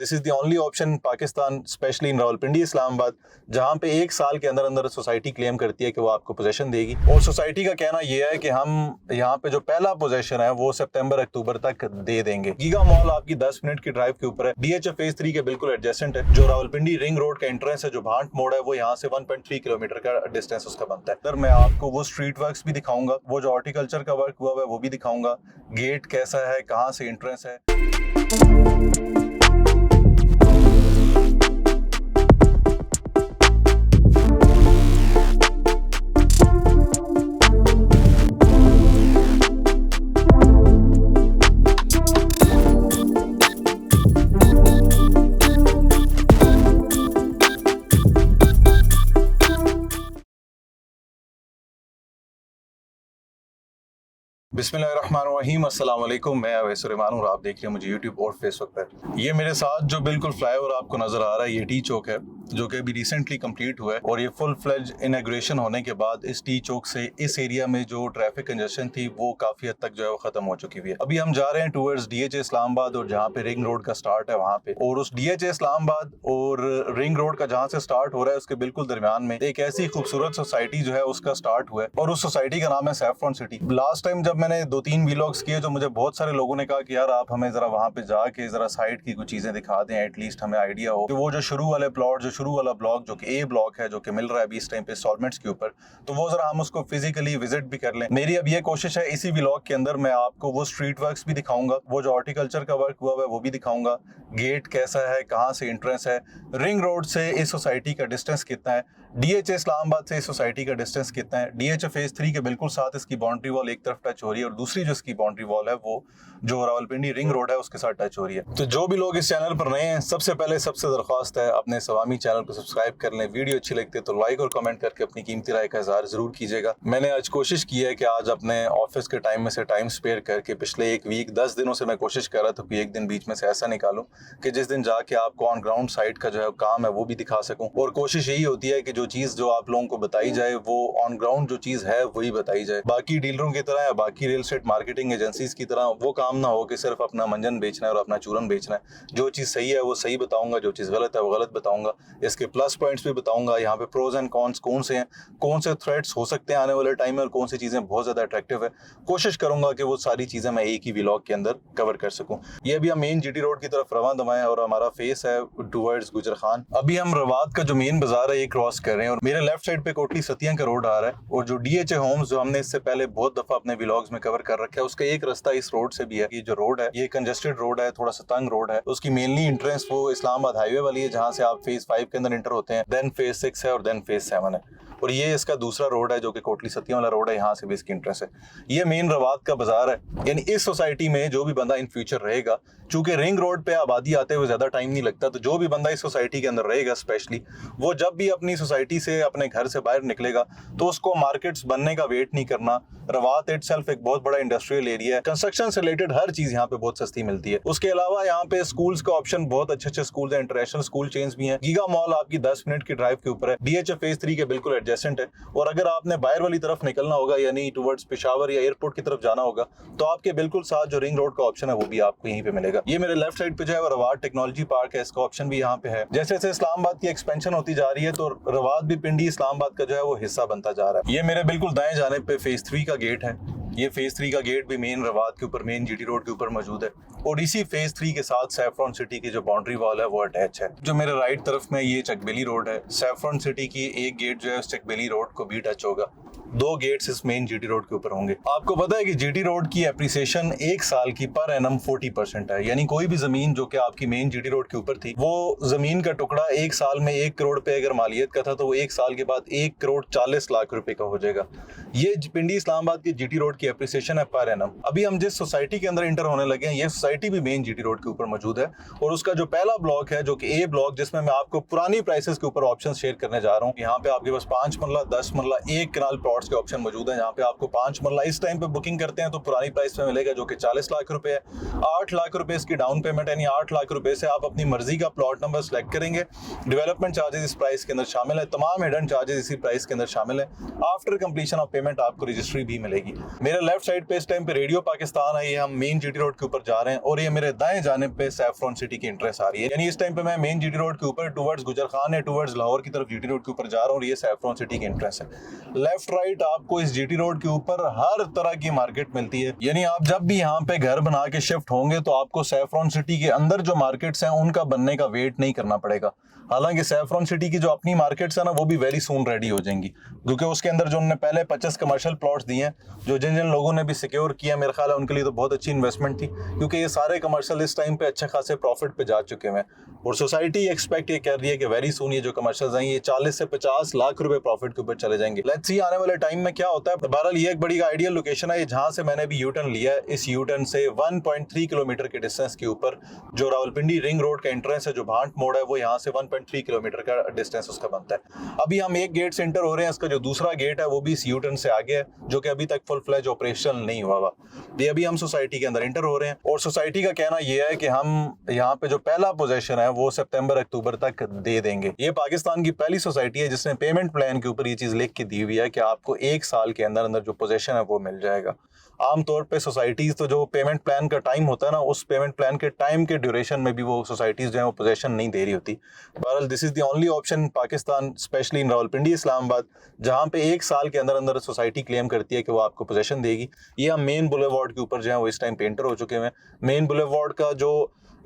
This is the only option Pakistan, specially in Rawalpindi Islamabad, जहां पे 1 साल के अंदर अंदर सोसाइटी क्लेम करती है कि वो आपको पोजेशन देगी। और सोसाइटी का कहना यह है कि हम यहाँ पे जो पहला पोजेशन है वो सितंबर अक्टूबर तक दे देंगे। गीगा मॉल आपकी 10 मिनट की ड्राइव के ऊपर है। डीएचए फेज 3 के बिल्कुल एडजेसेंट है। जो रावलपिंडी रिंग रोड का एंट्रेंस है, जो भांट मोड़ है, वो यहाँ से 1.3 किलोमीटर का डिस्टेंस उसका बनता है। मैं आपको वो स्ट्रीट वर्क्स भी दिखाऊंगा, वो जो हॉर्टिकल्चर का वर्क हुआ है वो भी दिखाऊंगा, गेट कैसा है, कहाँ से एंट्रेंस है। बिस्मिल्लाहिर्रहमानिर्रहीम, अस्सलाम वालेकुम। मैं अवैस सुलेमान हूं और आप देख रहे हैं मुझे यूट्यूब और फेसबुक पर। ये मेरे साथ जो बिल्कुल फ्लाईओवर आपको नजर आ रहा है, ये टी चौक है जो कि अभी रिसेंटली कंप्लीट हुआ है। और ये फुल फ्लेज इनॉग्रेशन होने के बाद इस टी चौक से इस एरिया में जो ट्रैफिक कंजेशन थी वो काफी हद तक जो है वो खत्म हो चुकी हुई है। अभी हम जा रहे हैं टूवर्ड्स डीएचए इस्लामाबाद, और जहाँ पे रिंग रोड का स्टार्ट है वहाँ पे, और उस डीएचए इस्लामाबाद और रिंग रोड का जहाँ से स्टार्ट हो रहा है उसके बिल्कुल दरमियान में एक ऐसी खूबसूरत सोसाइटी जो है उसका स्टार्ट हुआ है, और उस सोसाइटी का नाम है सैफरॉन सिटी। लास्ट टाइम जब मैंने 2-3 व्लॉग्स किए तो मुझे बहुत सारे लोगों ने कहा कि यार आप हमें जरा वहां पे जाके जरा साइड की कुछ चीजें दिखा दें, एटलीस्ट हमें आइडिया हो कि वो जो शुरू वाले प्लॉट, जो शुरू वाला ब्लॉक जो कि ए ब्लॉक है, जो कि मिल रहा है अभी इस टाइम पे इंस्टॉलमेंट्स के ऊपर, तो वो जरा हम उसको फिजिकली विजिट भी कर लें। मेरी अब ये कोशिश है इसी व्लॉग के अंदर मैं आपको वो स्ट्रीट वर्क्स भी दिखाऊंगा, वो जो हॉर्टिकल्चर का वर्क हुआ है वो भी दिखाऊंगा, गेट कैसा है, कहाँ से एंट्रेंस है, रिंग रोड से इस सोसाइटी का डिस्टेंस कितना है, डीएचए इस्लामाबाद से इस सोसाइटी का डिस्टेंस कितना है, डीएचए फेज 3 के बिल्कुल साथ इसकी बाउंड्री वॉल एक तरफ टच हो रही है और दूसरी जो इसकी बाउंड्री वॉल है वो जो रावलपिंडी रिंग रोड है उसके साथ टच हो रही है। तो जो भी लोग इस चैनल पर नए हैं, सबसे पहले सबसे दरख्वास्त है अपने स्वामी चैनल को सब्सक्राइब कर लें। वीडियो अच्छी लगती है तो लाइक और कमेंट करके अपनी कीमती राय का इज़हार जरूर कीजिएगा। मैंने आज कोशिश की है कि आज अपने ऑफिस के टाइम में से टाइम स्पेयर करके पिछले एक वीक 10 दिनों से मैं कोशिश कर रहा था कि एक दिन बीच में से ऐसा निकालूं कि जिस दिन जाके आपको ऑन ग्राउंड साइट का जो है काम है वो भी दिखा सकूं। और कोशिश यही होती है कि जो चीज़ जो आप लोगों को बताई जाए वो ऑन ग्राउंड जो चीज़ है वही बताई जाए। बाकी डीलरों की तरह या बाकी रियल एस्टेट मार्केटिंग एजेंसीज की तरह वो काम ना हो कि सिर्फ अपना मंजन बेचना है और अपना चूरन बेचना है। जो चीज़ सही है वो सही बताऊंगा, जो चीज़ गलत है वो गलत बताऊंगा, इसके प्लस पॉइंट्स भी बताऊंगा, यहाँ पे प्रोज एंड कॉन्स कौन से हैं, कौन से थ्रेट्स हो सकते हैं आने वाले टाइम में और कौन सी चीज़ें बहुत ज़्यादा अट्रैक्टिव है। कोशिश करूंगा कि वो सारी चीज़ें मैं एक ही व्लॉग के अंदर कवर कर सकूं। ये अभी हम मेन जीटी रोड की तरफ रवां दवा है और हमारा फेस है टूवर्ड्स गुजर खान। अभी हम रवात का जो मेन बाजार है ये क्रॉस कर रहे हैं और मेरे लेफ्ट साइड पे कोटली सतिया का रोड आ रहा है, और जो डीएचए होम्स जो हमने इससे पहले बहुत दफा अपने व्लॉग्स में कवर कर रखा है उसका एक रास्ता इस रोड से भी है। ये जो रोड है ये कंजेस्टेड रोड है, थोड़ा सा तंग रोड है। उसकी मेनली एंट्रेंस वो इस्लामाबाद हाईवे वाली है जहां से आप फेज 5 के अंदर एंटर होते हैं, देन फेज 6 है और देन फेज 7 है। और ये इसका दूसरा रोड है जो कि कोटली सतिया वाला रोड है, यहाँ से भी इसकी एंट्रेंस है। ये मेन रवात का बाजार है। यानी इस सोसाइटी में जो भी बंदा इन फ्यूचर रहेगा, चूंकि रिंग रोड पे आबादी आते हुए ज्यादा टाइम नहीं लगता, तो जो भी बंदा इस सोसाइटी के अंदर रहेगा स्पेशली, वो जब भी अपनी सोसाइटी से अपने घर से बाहर निकलेगा तो उसको मार्केट्स बनने का वेट नहीं करना। रवात इटसेल्फ एक बहुत बड़ा इंडस्ट्रियल एरिया है, कंस्ट्रक्शन से रिलेटेड हर चीज यहाँ पे बहुत सस्ती मिलती है। उसके अलावा यहाँ पे स्कूल्स का ऑप्शन बहुत अच्छे स्कूल है, इंटरनेशनल स्कूल चेन्स भी हैं। गीगा मॉल आपकी 10 मिनट की ड्राइव के ऊपर है, डीएचए फेज 3 के बिल्कुल एडजेसेंट है। और अगर आपने बाहर वाली तरफ निकलना होगा यानी टुवर्ड्स पेशावर या एयरपोर्ट की तरफ जाना होगा तो आपके बिल्कुल साथ जो रिंग रोड का ऑप्शन है वो भी आपको यहीं पे मिलेगा। ये मेरे लेफ्ट साइड पे जो है वो रवात टेक्नोलॉजी पार्क है, इसका ऑप्शन भी यहाँ पे है। जैसे जैसे इस्लामाबाद की एक्सपेंशन होती जा रही है तो रवात भी पिंडी इस्लामाबाद का जो है वो हिस्सा बनता जा रहा है। ये मेरे बिल्कुल दाएं जाने पे फेज 3 का गेट है। ये फेज 3 का गेट भी मेन रवात के ऊपर, मेन जीटी रोड के ऊपर मौजूद है, और इसी फेज 3 के साथ सैफरॉन सिटी की जो बाउंड्री वॉल है वो अटैच है। जो मेरे राइट तरफ में ये चकबेली रोड है, सैफरॉन सिटी की एक गेट जो है उस चकबेली रोड को भी टच होगा। 2 गेट्स इस मेन जीटी रोड के ऊपर होंगे। आपको पता है कि जीटी रोड की एप्रिसिएशन 1 साल की पर एनम 40% है। यानी कोई भी जमीन जो कि आपकी मेन जीटी रोड के ऊपर थी, वो जमीन का टुकड़ा 1 साल में 1 करोड़ पे अगर मालियत का था तो वो 1 साल के बाद 1 करोड़ 40 लाख रुपए का हो जाएगा। ये पिंडी इस्लामाबाद की जीटी रोड की एप्रिसिएशन है पर एनम। अभी हम जिस सोसाइटी के अंदर इंटर होने लगे हैं ये सोसाइटी भी मेन जीटी रोड के ऊपर मौजूद है, और उसका जो पहला ब्लॉक है जो कि ए ब्लॉक, जिसमें मैं आपको पुरानी प्राइसेस के ऊपर ऑप्शन शेयर करने जा रहा हूँ। यहाँ पे आपके पास 5 मरला, 10 मरला, 1 कनाल प्लॉट्स के ऑप्शन मौजूद है। यहाँ पे आपको 5 मरला इस टाइम पे बुकिंग करते हैं तो पुरानी प्राइस में मिलेगा जो कि 40 लाख रुपए है। 8 लाख रुपए इसकी डाउन पेमेंट, यानी 8 लाख रुपए से आप अपनी मर्जी का प्लॉट नंबर सेलेक्ट करेंगे। डेवलपमेंट चार्जेस इस प्राइस के अंदर शामिल है, तमाम हिडन चार्जेस इसी प्राइस के अंदर शामिल है। आफ्टर कंप्लीशन ऑफ पेमेंट आपको रजिस्ट्री भी मिलेगी। मेरे लेफ्ट साइड पे इस टाइम पे रेडियो पाकिस्तान है, ये हम मेन जीटी रोड के ऊपर जा रहे हैं। और ये मेरे दाएं जानिब पे सैफरॉन सिटी की एंट्रेंस आ रही है। यानी इस टाइम पे मैं मेन जीटी रोड के ऊपर टुवर्ड्स गुजरखान है, टुवर्ड्स लाहौर की तरफ जीटी रोड के ऊपर जा रहा हूँ और ये सैफरॉन सिटी की एंट्रेंस है। लेफ्ट राइट आपको इस जीटी रोड के ऊपर हर तरह की मार्केट मिलती है। यानी आप जब भी यहाँ पे घर बना के शिफ्ट होंगे तो आपको सैफरॉन सिटी के अंदर जो मार्केट्स हैं उनका बनने का वेट नहीं करना पड़ेगा। हालांकि सैफरॉन सिटी की जो अपनी मार्केट्स है ना वो भी वेरी सून रेडी हो जाएंगी, क्योंकि उसके अंदर जो उन्होंने पहले 25 कमर्शियल प्लॉट्स दिए हैं, जो जिन जिन लोगों ने भी सिक्योर किया, मेरे ख्याल है उनके लिए तो बहुत अच्छी इन्वेस्टमेंट थी, क्योंकि ये सारे कमर्शियल इस टाइम पे अच्छे खासे प्रॉफिट पे जा चुके हैं। और सोसाइटी एक्सपेक्ट ये कर रही है कि वेरी सून ये जो कमर्शियल्स हैं ये 40 से 50 लाख रुपए प्रॉफिट के ऊपर चले जाएंगे। लेट्स सी आने वाले टाइम में क्या होता है। बहरहाल ये एक बड़ी आइडियल लोकेशन है जहां से मैंने भी यू टर्न लिया है। इस यू टर्न से 1.3 किलोमीटर के डिस्टेंस के ऊपर जो रावलपिंडी रिंग रोड का एंट्रेंस है, जो भांट मोड़ है, वो यहाँ से 1.3 किलोमीटर का डिस्टेंस उसका बनता है। अभी हम एक गेट से एंटर हो रहे हैं, इसका जो दूसरा गेट है वो भी इस यू टर्न से आगे है, जो कि अभी तक फुल फ्लैज ऑपरेशनल नहीं हुआ हुआ। ये अभी हम सोसाइटी के अंदर एंटर हो रहे हैं और सोसाइटी का कहना यह है कि हम यहाँ पे जो पहला पोजेशन है वो सितंबर अक्टूबर तक दे देंगे। ये पाकिस्तान की पहली सोसाइटी है जिसने पेमेंट प्लान के ऊपर ये चीज लिख के दी हुई है कि आपको 1 साल के अंदर अंदर जो पोजेशन है वो मिल जाएगा। आमतौर पे सोसाइटीज तो जो पेमेंट प्लान का टाइम होता है ना, उस पेमेंट प्लान के टाइम के ड्यूरेशन में भी वो सोसाइटीज जो है वो पोजेशन नहीं दे रही होती। बहरहाल this is the only option Pakistan, specially in Rawalpindi Islamabad, जहाँ पे 1 साल के अंदर अंदर सोसाइटी क्लेम करती है कि वो आपको पोजेशन देगी। ये हम मेन बुलेवार्ड के ऊपर जो है वो इस टाइम पे एंटर हो चुके हैं। मेन बुलेवार्ड का जो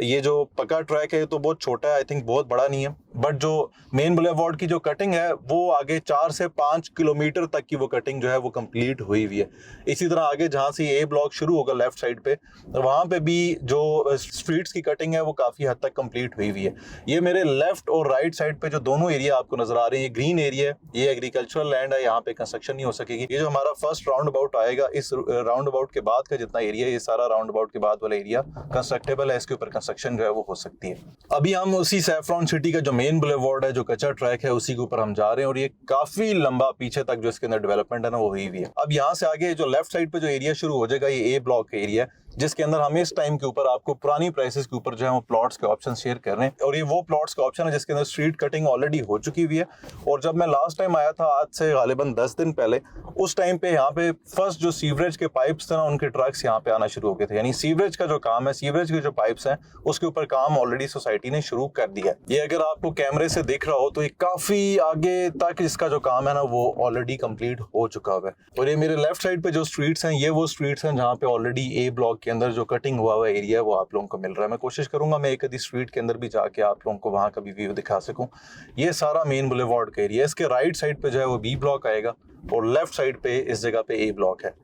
ये जो पक्का ट्रैक है तो बहुत छोटा है, आई थिंक बहुत बड़ा नहीं है, बट जो मेन बुलेवार्ड की जो कटिंग है वो आगे 4 से 5 किलोमीटर तक की वो कटिंग जो है वो कंप्लीट हुई हुई है। इसी तरह आगे जहाँ से ए ब्लॉक शुरू होगा लेफ्ट साइड पे, वहाँ पे भी जो स्ट्रीट्स की कटिंग है वो काफ़ी हद तक कंप्लीट हुई हुई है। ये मेरे लेफ्ट और राइट साइड पे जो दोनों एरिया आपको नजर आ रहे हैं, ये ग्रीन एरिया है, ये एग्रीकल्चरल लैंड है, यहाँ पे कंस्ट्रक्शन नहीं हो सकेगी। ये जो हमारा फर्स्ट राउंड अबाउट आएगा, इस राउंड अबाउट के बाद का जितना एरिया, ये सारा राउंड अबाउट के बाद वाला एरिया कंस्ट्रक्टेबल है, इसके ऊपर कंस्ट्रक्शन जो है वो हो सकती है। अभी हम उसी सैफरॉन सिटी का जो मेन बुलेवार्ड है, जो कच्चा ट्रैक है, उसी के ऊपर हम जा रहे हैं और ये काफी लंबा पीछे तक जो इसके अंदर डेवलपमेंट है ना वो हुई हुई है। अब यहाँ से आगे जो लेफ्ट साइड पे जो एरिया शुरू हो जाएगा, ये ए ब्लॉक का एरिया है, जिसके अंदर हम इस टाइम के ऊपर आपको पुरानी प्राइसेस के ऊपर जो है वो प्लॉट्स के ऑप्शन शेयर कर रहे हैं। और ये वो प्लॉट्स का ऑप्शन है जिसके अंदर स्ट्रीट कटिंग ऑलरेडी हो चुकी हुई है। और जब मैं लास्ट टाइम आया था, आज से गालिबन 10 दिन पहले, उस टाइम पे यहाँ पे फर्स्ट जो सीवरेज के पाइप्स थे ना, उनके ट्रक्स यहाँ पे आना शुरू हो गए थे। यानी सीवरेज का जो काम है, सीवरेज के जो पाइप्स हैं, उसके ऊपर काम ऑलरेडी सोसाइटी ने शुरू कर दिया है। ये अगर आपको कैमरे से दिख रहा हो तो ये काफी आगे तक इसका जो काम है ना वो ऑलरेडी कंप्लीट हो चुका है। और ये मेरे लेफ्ट साइड पे जो स्ट्रीट्स हैं, ये वो स्ट्रीट्स हैं जहाँ पे ऑलरेडी ए ब्लॉक के अंदर जो कटिंग हुआ एरिया है वो आप लोगों को मिल रहा है। मैं कोशिश करूंगा मैं एक आधी स्ट्रीट के अंदर भी जाके आप लोगों को वहां का भी व्यू दिखा सकूं। ये सारा मेन बुलेवार्ड का एरिया है। इसके राइट साइड पे जो है वो बी ब्लॉक आएगा और लेफ्ट साइड पे इस जगह पे ए ब्लॉक है।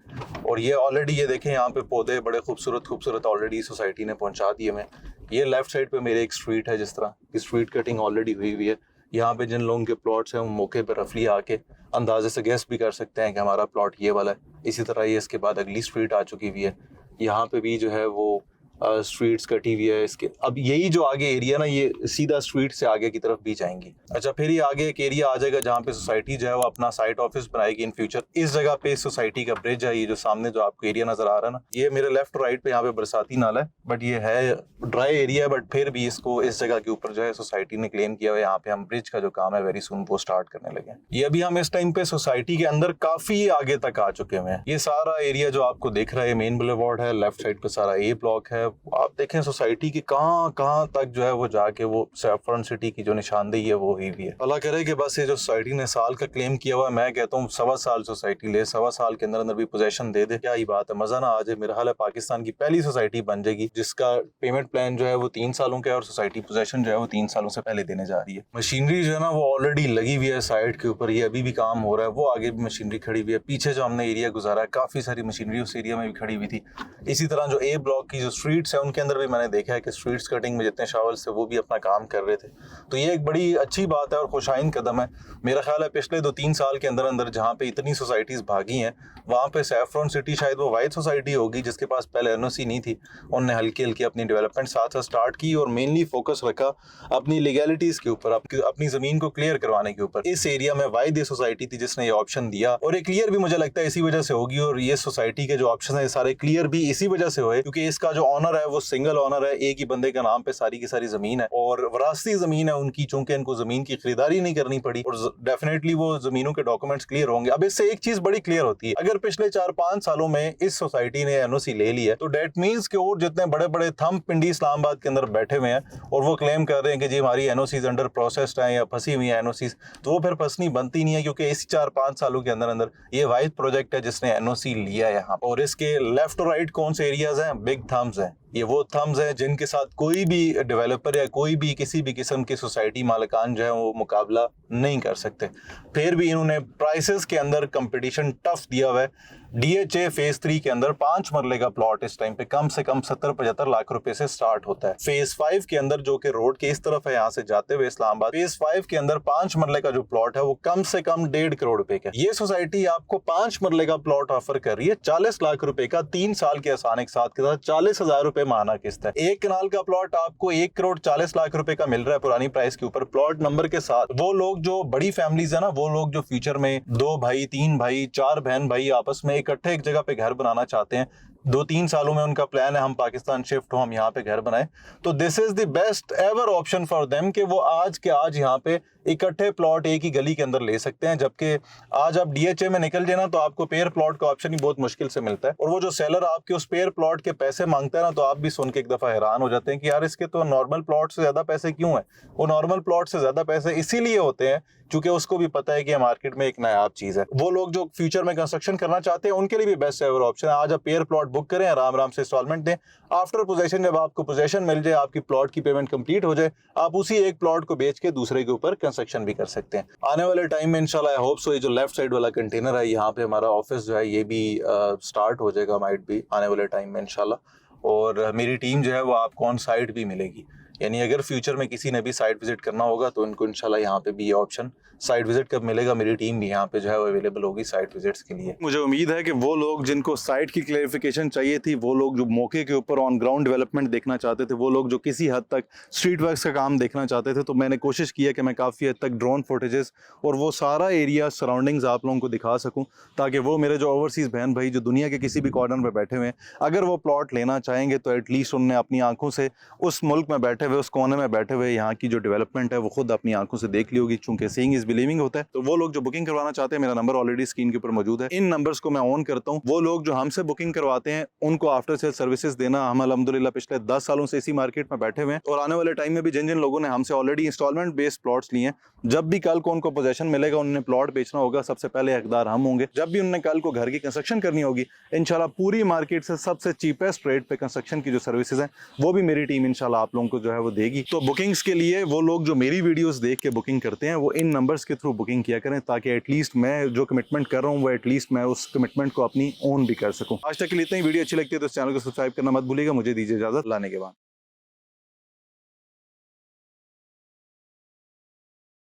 और ये ऑलरेडी ये देखें, यहाँ पे पौधे बड़े खूबसूरत ऑलरेडी सोसाइटी ने पहुंचा दिए हैं। ये लेफ्ट साइड पे मेरे एक स्ट्रीट है, जिस तरह की स्ट्रीट कटिंग ऑलरेडी हुई हुई है। यहाँ पे जिन लोगों के प्लॉट्स हैं वो मौके पर रफली आके अंदाजे से गेस भी कर सकते हैं कि हमारा प्लॉट ये वाला है। इसी तरह ये इसके बाद अगली स्ट्रीट आ चुकी हुई है। यहाँ पे भी जो है वो स्ट्रीट्स कटी हुई है इसके। अब यही जो आगे एरिया ना, ये सीधा स्ट्रीट से आगे की तरफ भी जाएंगी। अच्छा, फिर ये आगे एक एरिया आ जाएगा जहाँ पे सोसाइटी जो है वो अपना साइट ऑफिस बनाएगी इन फ्यूचर। इस जगह पे सोसाइटी का ब्रिज है, ये जो सामने जो आपको एरिया नजर आ रहा है ना, ये मेरे लेफ्ट राइट पे यहाँ पे बरसाती नाला है, बट ये है ड्राई एरिया है, बट फिर भी इसको इस जगह के ऊपर जो है सोसाइटी ने क्लेम किया है, यहाँ पे हम ब्रिज का जो काम है वेरी सून वो स्टार्ट करने लगे हैं। ये अभी हम इस टाइम पे सोसाइटी के अंदर काफी आगे तक आ चुके हुए हैं। ये सारा एरिया जो आपको देख रहा है मेन बुलेवार्ड है, लेफ्ट साइड पे सारा ए ब्लॉक है। आप देखें सोसाइटी की कहां तक जो है वो जाके वो सैफरॉन सिटी की जो निशानदेही है वो हुई भी है। अल्लाह करे कि बस ये जो सोसाइटी ने साल का क्लेम किया हुआ है, मैं कहता हूँ 1.25 साल सोसाइटी ले, 1.25 साल के अंदर अंदर भी पोजेशन दे दे, क्या ही बात है, मजा ना आ जाए। मेरा हाल है पाकिस्तान की पहली सोसाइटी बन जाएगी जिसका पेमेंट प्लान जो है वो 3 सालों का है और सोसाइटी पोजेशन जो है वो 3 सालों से पहले देने जा रही है। मशीनरी जो है ना वो ऑलरेडी लगी हुई है साइड के ऊपर, ये अभी भी काम हो रहा है। वो आगे भी मशीनरी खड़ी हुई है, पीछे जो हमने एरिया गुजारा है काफी सारी मशीनरी उस एरिया में भी खड़ी हुई थी। इसी तरह जो ए ब्लॉक की जो स्ट्रीट्स है उनके अंदर भी मैंने देखा है कि स्ट्रीट्स कटिंग में जितने शावल्स थे वो भी अपना काम कर रहे थे। तो ये एक बड़ी अच्छी बात है और खुशाइन कदम है। मेरा ख्याल है पिछले 2-3 साल के अंदर अंदर जहाँ पे इतनी सोसाइटीज भागी हैं, वहाँ पे सैफरॉन सिटी शायद वो वाइड सोसाइटी होगी जिसके पास पहले एनओसी नहीं थी। उन्होंने हल्की हल्की अपनी डेवलपमेंट साथ साथ स्टार्ट की और मेनली फोकस रखा अपनी लीगैलिटीज के ऊपर, अपनी जमीन को क्लियर करवाने के ऊपर। इस एरिया में वाइड ये सोसाइटी थी जिसने ये ऑप्शन दिया और ये क्लियर भी मुझे लगता है इसी वजह से होगी। और ये सोसाइटी के जो ऑप्शन है सारे क्लियर भी इसी वजह से हुए क्योंकि इसका जो ऑनर ओनर है वो सिंगल ओनर है, एक ही बंदे का नाम पे सारी की सारी जमीन है और वरासती जमीन है उनकी, चूंकि इनको जमीन की खरीदारी नहीं करनी पड़ी और डेफिनेटली वो जमीनों के डॉक्यूमेंट्स क्लियर होंगे। अब इससे एक चीज बड़ी क्लियर होती है, अगर पिछले 4-5 सालों में इस सोसाइटी ने एनओसी ले ली है तो डेट मींस कि और जितने बड़े बड़े थंब पिंडी इस्लामाबाद के अंदर बैठे हुए हैं और वो क्लेम कर रहे हैं कि जी हमारी एनओसीज अंडर प्रोसेस्ड है या फंसी हुई है एनओसीज, तो वो फिर फंसनी बनती नहीं है, क्योंकि इस 4-5 सालों के अंदर अंदर ये वाहिद प्रोजेक्ट है जिसने एनओसी लिया है यहाँ। और इसके लेफ्ट और राइट कौन से एरियाज हैं? बिग थम्स हैं। ये वो थम्स हैं जिनके साथ कोई भी डेवलपर या कोई भी किसी भी किस्म की सोसाइटी मालिकान जो है वो मुकाबला नहीं कर सकते। फिर भी इन्होंने प्राइसेस के अंदर कंपटीशन टफ दिया हुआ है। डीएचए फेज 3 के अंदर 5 मरले का प्लॉट इस टाइम पे कम से कम 70-75 लाख रुपए से स्टार्ट होता है। फेज 5 के अंदर जो कि रोड के इस तरफ है यहाँ से जाते हुए इस्लामाबाद, फेज 5 के अंदर 5 मरले का जो प्लॉट है वो कम से कम 1.5 करोड़ रुपए का। ये सोसाइटी आपको 5 मरले का प्लॉट ऑफर कर रही है 40 लाख रुपए का, 3 साल के आसान एक साथ के साथ 40,000 रुपए माना किस्त है। 1 कनाल का प्लॉट आपको 1 करोड़ 40 लाख रुपए का मिल रहा है पुरानी प्राइस के ऊपर प्लॉट नंबर के साथ। वो लोग जो बड़ी फैमिलीज है ना, वो लोग जो फ्यूचर में 2 भाई 3 भाई 4 बहन भाई आपस में इकट्ठे एक जगह पे घर बनाना चाहते हैं, 2-3 सालों में उनका प्लान है हम पाकिस्तान शिफ्ट हो, हम यहाँ पे घर बनाए, तो this is the best ever option for them कि वो आज के आज यहाँ पे इकट्ठे प्लॉट एक ही गली के अंदर ले सकते हैं। जबकि आज आप डीएचए में निकल जाए ना तो आपको पेयर प्लॉट का ऑप्शन ही बहुत मुश्किल से मिलता है, और वो जो सेलर आपके उस पेयर प्लॉट के पैसे मांगता है ना, तो आप भी सुन के एक दफा हैरान हो जाते हैं कि यार इसके तो नॉर्मल प्लॉट से ज्यादा पैसे क्यों है। वो नॉर्मल प्लॉट से ज्यादा पैसे इसीलिए होते हैं क्योंकि उसको भी पता है कि मार्केट में एक नायाब चीज है। वो लोग जो फ्यूचर में कंस्ट्रक्शन करना चाहते हैं उनके लिए भी बेस्ट एवर ऑप्शन है। आज आप पेयर प्लॉट बुक करें, आराम आराम से इंस्टॉलमेंट दें, आफ्टर पोजेशन जब आपको पोजेशन मिल जाए, आपकी प्लॉट की पेमेंट कंप्लीट हो जाए, आप उसी एक प्लॉट को बेच के दूसरे के ऊपर कंस्ट्रक्शन भी कर सकते हैं। आने वाले टाइम में इंशाल्लाह आई होप सो ये जो लेफ्ट साइड वाला कंटेनर है यहाँ पे हमारा ऑफिस जो है ये भी स्टार्ट हो जाएगा, माइट भी आने वाले टाइम में इंशाल्लाह। और मेरी टीम जो है वो आपको ऑन साइट भी मिलेगी, यानी अगर फ्यूचर में किसी ने भी साइट विजिट करना होगा तो उनको इंशाल्लाह यहाँ पे भी ये ऑप्शन साइट विजिट कब मिलेगा, मेरी टीम भी यहाँ पे जो है वो अवेलेबल होगी साइट विजिट्स के लिए। मुझे उम्मीद है कि वो लोग जिनको साइट की क्लैरिफिकेशन चाहिए थी, वो लोग जो मौके के ऊपर ऑन ग्राउंड डेवलपमेंट देखना चाहते थे, वो लोग जो किसी हद तक स्ट्रीट वर्क्स का काम देखना चाहते थे, तो मैंने कोशिश किया कि मैं काफ़ी हद तक ड्रोन फुटेजेस और वो सारा एरिया सराउंडिंग्स आप लोगों को दिखा सकूँ, ताकि वो मेरे जो ओवरसीज़ बहन भाई जो दुनिया के किसी भी कॉर्नर में बैठे हुए हैं, अगर वो प्लॉट लेना चाहेंगे तो एटलीस्ट उनने अपनी आंखों से उस मुल्क में बैठे हुए, उस कोने में बैठे हुए यहाँ की जो डेवलपमेंट है वो खुद अपनी आंखों से देख ली होगी, चूंकि सीइंग इज बिलीविंग होता है। तो वो लोग जो बुकिंग करवाना चाहते हैं, मेरा नंबर ऑलरेडी स्क्रीन के ऊपर मौजूद है, इन नंबर्स को मैं ऑन करता हूँ। वो लोग जो हमसे बुकिंग करवाते हैं उनको आफ्टर सेल सर्विसेज देना, हम अल्हम्दुलिल्लाह पिछले 10 सालों से इसी मार्केट में बैठे हुए हैं, और आने वाले टाइम में भी जिन जिन लोगों ने हमसे ऑलरेडी इंस्टॉलमेंट बेस्ड प्लॉट्स लिए हैं, जब भी कल को उनको पोजेशन मिलेगा, उन्होंने प्लॉट बेचना होगा, सबसे पहले हकदार हम होंगे। जब भी उन्होंने कल को घर की कंस्ट्रक्शन करनी होगी, इंशाल्लाह पूरी मार्केट से सबसे चीपेस्ट रेट पे कंस्ट्रक्शन की जो सर्विसेज हैं वो भी मेरी टीम इंशाल्लाह आप लोगों को जो है वो देगी। तो बुकिंग्स के लिए वो लोग जो मेरी वीडियोस देख के बुकिंग करते हैं वो इन नंबर्स के थ्रू बुकिंग किया करें, ताकि एटलीस्ट मैं जो कमिटमेंट कर रहा हूँ वो एटलीस्ट मैं उस कमिटमेंट को अपनी ओन भी कर सकूँ। आज तक के लिए इतना ही। वीडियो अच्छी लगती है तो इस चैनल को सब्सक्राइब करना मत भूलिएगा। मुझे दीजिए इजाजत, लाने के बाद।